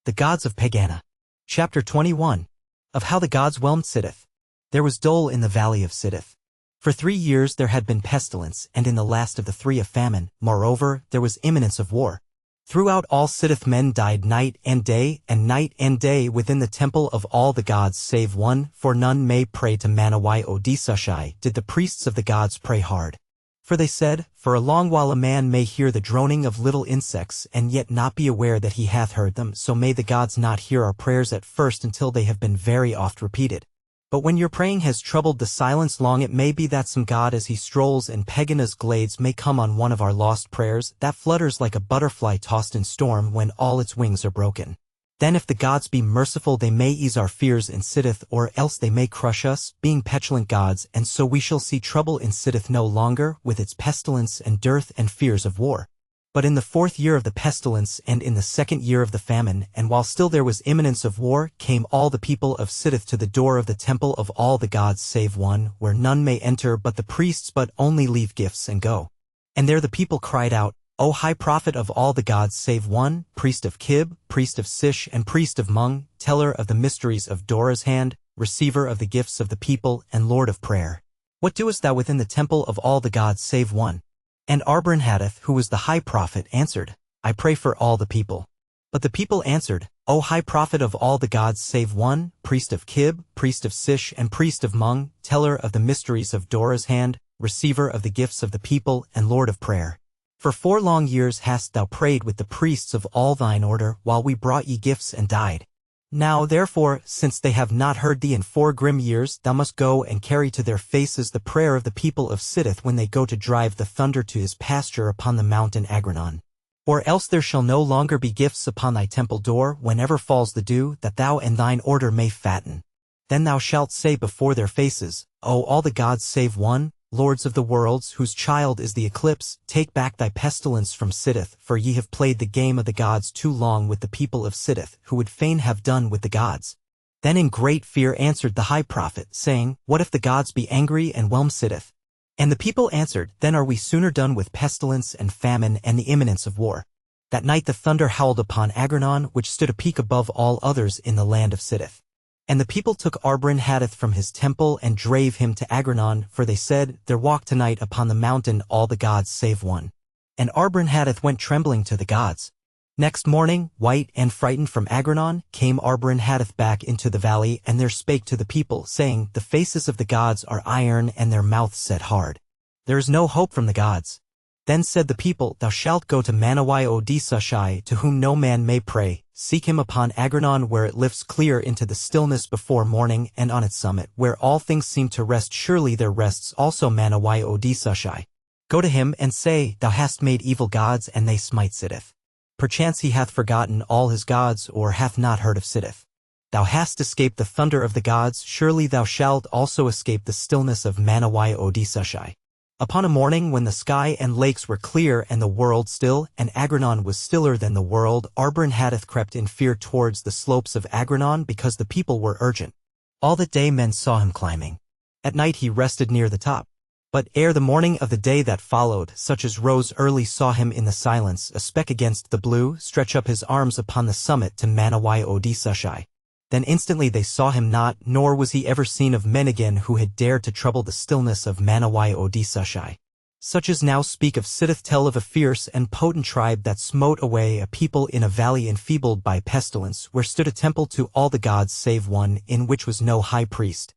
The Gods of Pegana. Chapter 21. Of how the gods whelmed Sidith. There was dole in the valley of Sidith. For 3 years there had been pestilence, and in the last of the 3 a famine. Moreover, there was imminence of war. Throughout all Sidith men died night and day within the temple of all the gods save one, for none may pray to Manawai-o-Disushai. Did the priests of the gods pray hard? For they said, for a long while a man may hear the droning of little insects and yet not be aware that he hath heard them, so may the gods not hear our prayers at first until they have been very oft repeated. But when your praying has troubled the silence long, it may be that some god as he strolls in Pegana's glades may come on one of our lost prayers, that flutters like a butterfly tossed in storm when all its wings are broken. Then if the gods be merciful they may ease our fears in Sidith, or else they may crush us, being petulant gods, and so we shall see trouble in Sidith no longer, with its pestilence and dearth and fears of war. But in the 4th year of the pestilence and in the 2nd year of the famine, and while still there was imminence of war, came all the people of Sidith to the door of the temple of all the gods save one, where none may enter but the priests, but only leave gifts and go. And there the people cried out, O high prophet of all the gods save one, priest of Kib, priest of Sish, and priest of Mung, teller of the mysteries of Dora's hand, receiver of the gifts of the people, and lord of prayer. What doest thou within the temple of all the gods save one? And Arbrinhadith, who was the high prophet, answered, I pray for all the people. But the people answered, O high prophet of all the gods save one, priest of Kib, priest of Sish, and priest of Mung, teller of the mysteries of Dora's hand, receiver of the gifts of the people, and lord of prayer. For 4 long years hast thou prayed with the priests of all thine order, while we brought ye gifts and died. Now therefore, since they have not heard thee in 4 grim years, thou must go and carry to their faces the prayer of the people of Sidith when they go to drive the thunder to his pasture upon the mountain Agranon. Or else there shall no longer be gifts upon thy temple door whenever falls the dew, that thou and thine order may fatten. Then thou shalt say before their faces, O all the gods save one, lords of the worlds, whose child is the eclipse, take back thy pestilence from Sidith, for ye have played the game of the gods too long with the people of Sidith, who would fain have done with the gods. Then in great fear answered the high prophet, saying, What if the gods be angry and whelm Sidith? And the people answered, Then are we sooner done with pestilence and famine and the imminence of war. That night the thunder howled upon Agranon, which stood a peak above all others in the land of Sidith. And the people took Arbrinhadith from his temple and drave him to Agranon, for they said, There walk tonight upon the mountain all the gods save one. And Arbrinhadith went trembling to the gods. Next morning, white and frightened from Agranon, came Arbrinhadith back into the valley, and there spake to the people, saying, The faces of the gods are iron and their mouths set hard. There is no hope from the gods. Then said the people, Thou shalt go to Manawai-o-Disushai, to whom no man may pray. Seek him upon Agranon, where it lifts clear into the stillness before morning, and on its summit, where all things seem to rest, surely there rests also Manawai-o-Disushai. Go to him and say, Thou hast made evil gods, and they smite Sidith. Perchance he hath forgotten all his gods, or hath not heard of Sidith. Thou hast escaped the thunder of the gods, surely thou shalt also escape the stillness of Manawai-o-Disushai. Upon a morning when the sky and lakes were clear and the world still, and Agranon was stiller than the world, Arbrinhadith crept in fear towards the slopes of Agranon, because the people were urgent. All that day men saw him climbing. At night he rested near the top. But ere the morning of the day that followed, such as rose early saw him in the silence, a speck against the blue, stretch up his arms upon the summit to Manawai-o-Disushai. Then instantly they saw him not, nor was he ever seen of men again who had dared to trouble the stillness of Manawai-o-Disushai. Such as now speak of Sidith tell of a fierce and potent tribe that smote away a people in a valley enfeebled by pestilence, where stood a temple to all the gods save one, in which was no high priest.